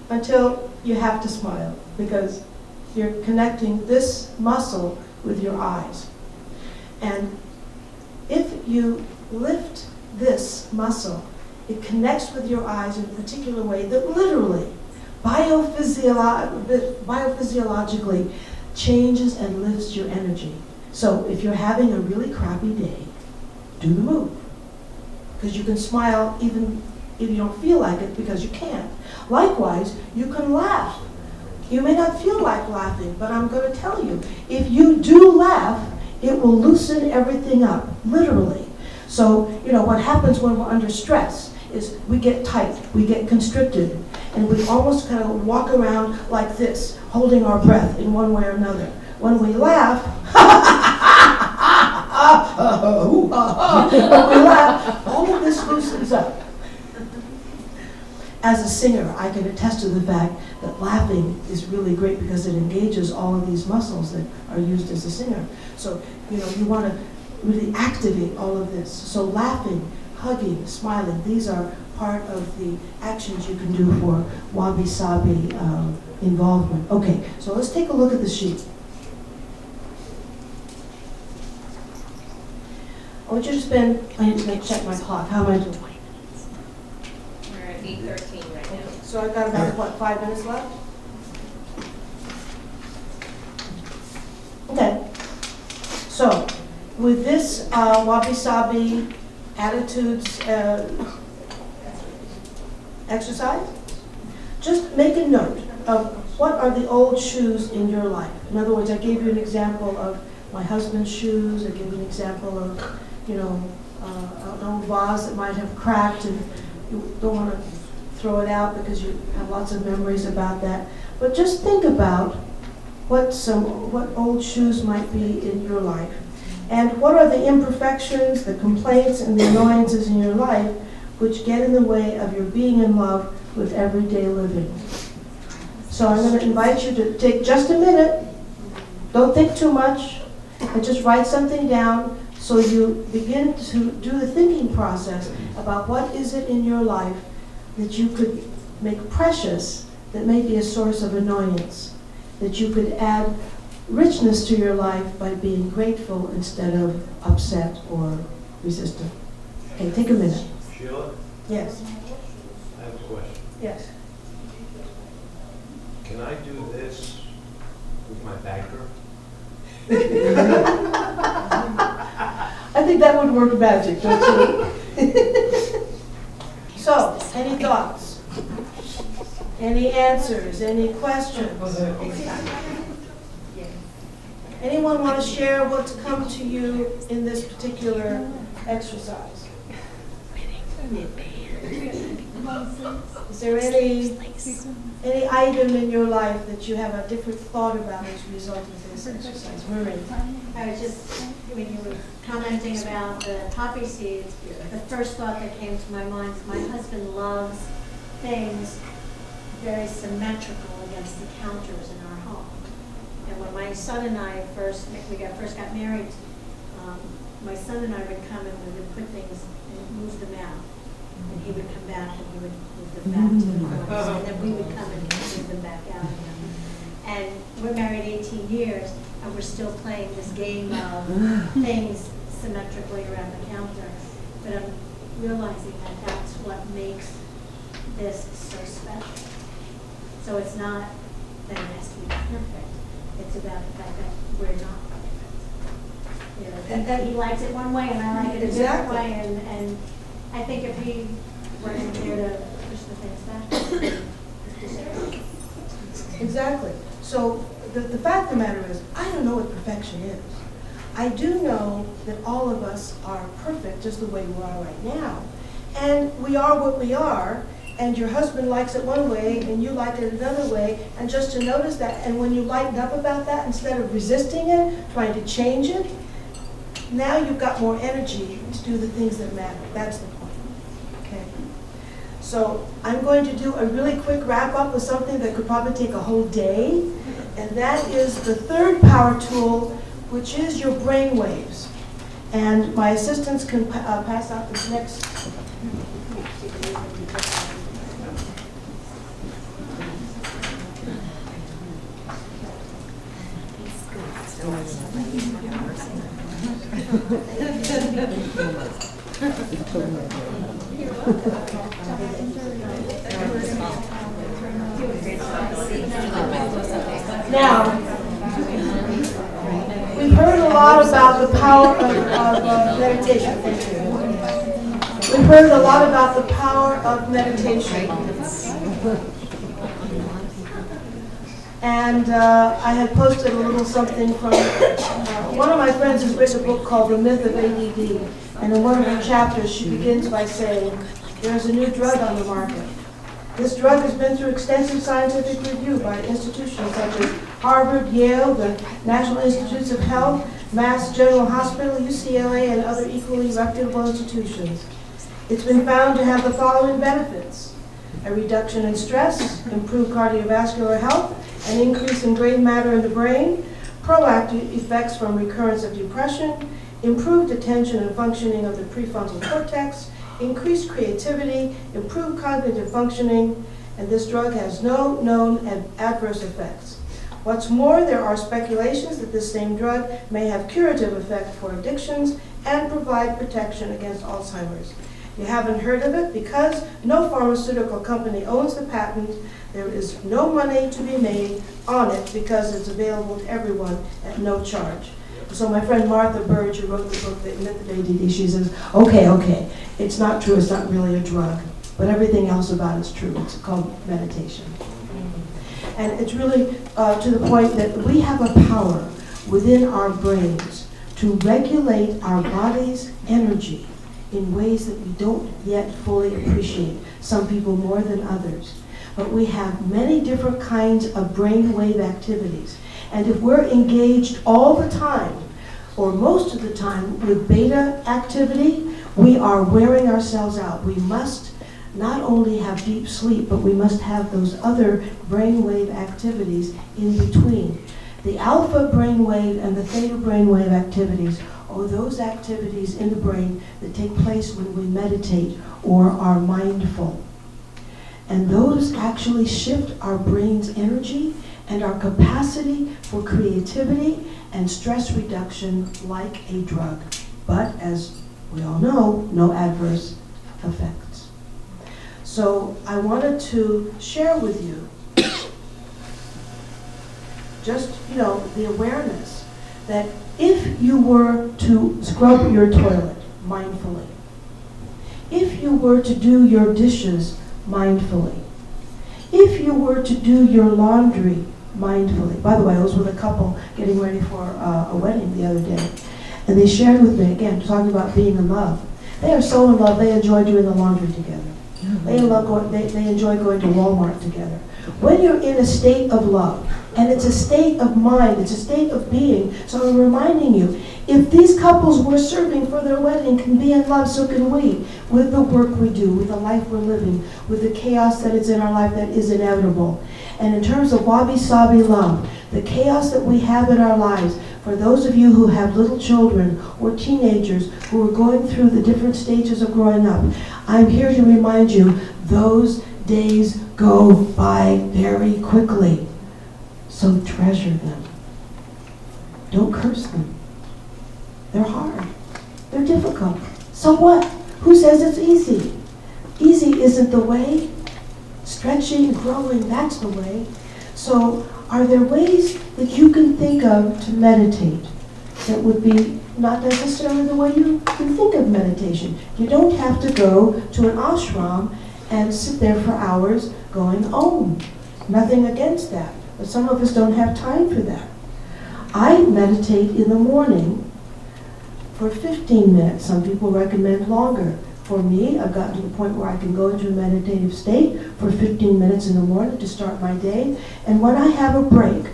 until you have to smile, because you're connecting this muscle with your eyes. And if you lift this muscle, it connects with your eyes in a particular way that literally, biophysiologically changes and lifts your energy. So if you're having a really crappy day, do the move. Because you can smile even if you don't feel like it, because you can't. Likewise, you can laugh. You may not feel like laughing, but I'm going to tell you, if you do laugh, it will loosen everything up, literally. So, you know, what happens when we're under stress is we get tight, we get constricted, and we almost kind of walk around like this, holding our breath in one way or another. When we laugh, all of this loosens up. As a singer, I can attest to the fact that laughing is really great because it engages all of these muscles that are used as a singer. So, you know, you want to really activate all of this. So laughing, hugging, smiling, these are part of the actions you can do for wabi-sabi involvement. Okay, so let's take a look at the sheet. I want you to spend, I need to check my clock. How am I doing? We're at 8:13 right now. So I've got about, what, 5 minutes left? Okay. So, with this wabi-sabi attitudes exercise, just make a note of what are the old shoes in your life. In other words, I gave you an example of my husband's shoes. I gave you an example of, you know, an old vase that might have cracked and you don't want to throw it out because you have lots of memories about that. But just think about what old shoes might be in your life. And what are the imperfections, the complaints, and the annoyances in your life which get in the way of your being in love with everyday living. So I'm going to invite you to take just a minute, don't think too much, and just write something down so you begin to do the thinking process about what is it in your life that you could make precious that may be a source of annoyance, that you could add richness to your life by being grateful instead of upset or resistant. Okay, take a minute. Sheila, Yes. I have a question. Yes. Can I do this with my banker? I think that would work magic, don't you? So, any thoughts? Any answers? Any questions? Anyone want to share what's come to you in this particular exercise? Is there any item in your life that you have a different thought about as a result of this exercise? Marie? I was just, when you were commenting about the poppy seeds, the first thought that came to my mind is my husband loves things very symmetrical against the counters in our home. And when my son and I first got married, my son and I would come and we would put things and move them out. And he would come back and he would move them back to the corners. And then we would come and move them back out again. And we're married 18 years and we're still playing this game of things symmetrically around the counter. But I'm realizing that that's what makes this so special. So it's not that it has to be perfect. It's about the fact that we're not perfect. You know, that he likes it one way and I like it a different Exactly. way. And I think if we were in here to push the things back, Exactly. So the fact of the matter is, I don't know what perfection is. I do know that all of us are perfect just the way we are right now. And we are what we are, and your husband likes it one way and you like it another way, and just to notice that, and when you lighten up about that, instead of resisting it, trying to change it, now you've got more energy to do the things that matter. That's the point. Okay. So I'm going to do a really quick wrap up with something that could probably take a whole day, and that is the third power tool, which is your brain waves. And my assistants can pass out this next. Now, we've heard a lot about the power of meditation. We've heard a lot about the power of meditation. And I had posted a little something from, one of my friends has written a book called The Myth of ADD. And in one of her chapters, she begins by saying, there's a new drug on the market. This drug has been through extensive scientific review by institutions such as Harvard, Yale, the National Institutes of Health, Mass General Hospital, UCLA, and other equally reputable institutions. It's been found to have the following benefits: a reduction in stress, improved cardiovascular health, an increase in gray matter in the brain, proactive effects from recurrence of depression, improved attention and functioning of the prefrontal cortex, increased creativity, improved cognitive functioning, and this drug has no known adverse effects. What's more, there are speculations that this same drug may have curative effect for addictions and provide protection against Alzheimer's. You haven't heard of it because no pharmaceutical company owns the patent. There is no money to be made on it because it's available to everyone at no charge. So my friend Martha Burge, who wrote the book, The Myth of ADD, she says, okay, it's not true, it's not really a drug, but everything else about it's true. It's called meditation. And it's really to the point that we have a power within our brains to regulate our body's energy in ways that we don't yet fully appreciate, some people more than others. But we have many different kinds of brainwave activities. And if we're engaged all the time, or most of the time, with beta activity, we are wearing ourselves out. We must not only have deep sleep, but we must have those other brainwave activities in between. The alpha brainwave and the theta brainwave activities are those activities in the brain that take place when we meditate or are mindful. And those actually shift our brain's energy and our capacity for creativity and stress reduction like a drug. But as we all know, no adverse effects. So I wanted to share with you just, the awareness that if you were to scrub your toilet mindfully, if you were to do your dishes mindfully, if you were to do your laundry mindfully. By the way, I was with a couple getting ready for a wedding the other day, and they shared with me, again, talking about being in love. They are so in love, they enjoy doing the laundry together. They enjoy going to Walmart together. When you're in a state of love, and it's a state of mind, it's a state of being, so I'm reminding you, if these couples we're serving for their wedding can be in love, so can we, with the work we do, with the life we're living, with the chaos that is in our life that is inevitable. And in terms of wabi-sabi love, the chaos that we have in our lives, for those of you who have little children or teenagers who are going through the different stages of growing up, I'm here to remind you, those days go by very quickly. So treasure them. Don't curse them. They're hard. They're difficult. So what? Who says it's easy? Easy isn't the way. Stretching, growing, that's the way. So are there ways that you can think of to meditate that would be not necessarily the way you can think of meditation? You don't have to go to an ashram and sit there for hours going om. Nothing against that. But some of us don't have time for that. I meditate in the morning for 15 minutes. Some people recommend longer. For me, I've gotten to the point where I can go into a meditative state for 15 minutes in the morning to start my day. And when I have a break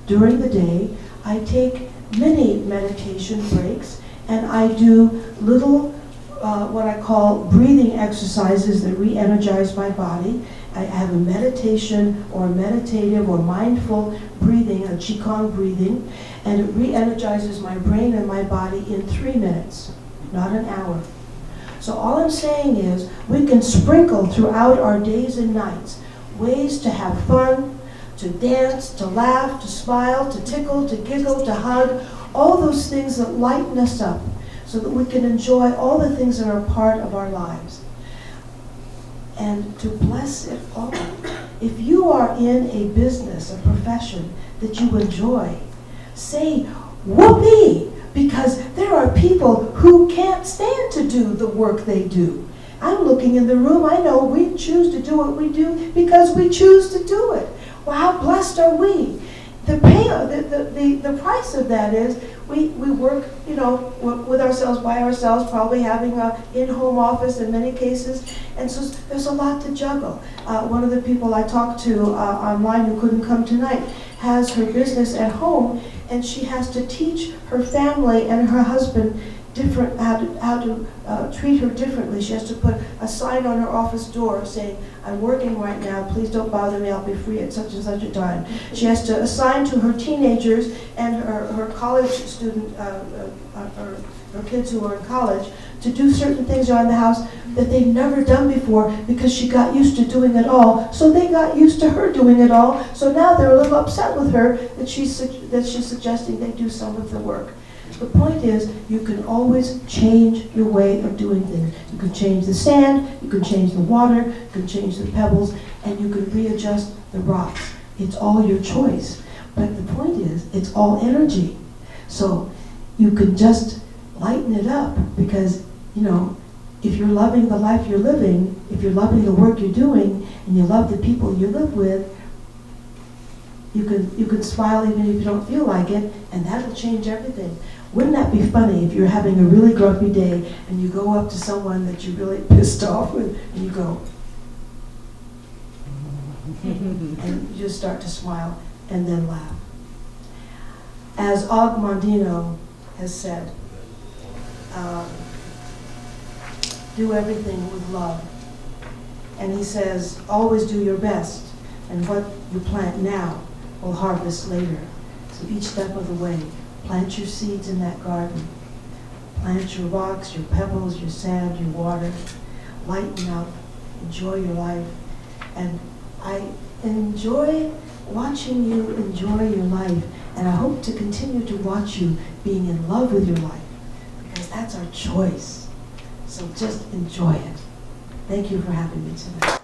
during the day, I take mini meditation breaks and I do little what I call breathing exercises that re-energize my body. I have a meditation or meditative or mindful breathing, a Qigong breathing, and it re-energizes my brain and my body in 3 minutes, not an hour. So all I'm saying is we can sprinkle throughout our days and nights ways to have fun, to dance, to laugh, to smile, to tickle, to giggle, to hug, all those things that lighten us up so that we can enjoy all the things that are part of our lives. And to bless it all. If you are in a business, a profession that you enjoy, say, whoopee, because there are people who can't stand to do the work they do. I'm looking in the room, I know we choose to do what we do because we choose to do it. Well, how blessed are we? The price of that is we work, with ourselves, by ourselves, probably having an in-home office in many cases, and so there's a lot to juggle. One of the people I talked to online who couldn't come tonight has her business at home, and she has to teach her family and her husband how to treat her differently. She has to put a sign on her office door saying, I'm working right now, please don't bother me, I'll be free at such and such a time. She has to assign to her teenagers and her college student, her kids who are in college, to do certain things around the house that they've never done before because she got used to doing it all. So they got used to her doing it all. So now they're a little upset with her that she's suggesting they do some of the work. The point is, you can always change your way of doing things. You can change the sand, you can change the water, you can change the pebbles, and you can readjust the rocks. It's all your choice. But the point is, it's all energy. So you can just lighten it up because, if you're loving the life you're living, if you're loving the work you're doing, and you love the people you live with, you can smile even if you don't feel like it, and that'll change everything. Wouldn't that be funny if you're having a really grumpy day and you go up to someone that you're really pissed off with and you go, and you just start to smile and then laugh. As Og Mondino has said, do everything with love. And he says, always do your best, and what you plant now will harvest later. So each step of the way, plant your seeds in that garden. Plant your rocks, your pebbles, your sand, your water. Lighten up, enjoy your life. And I enjoy watching you enjoy your life, and I hope to continue to watch you being in love with your life, because that's our choice. So just enjoy it. Thank you for having me tonight.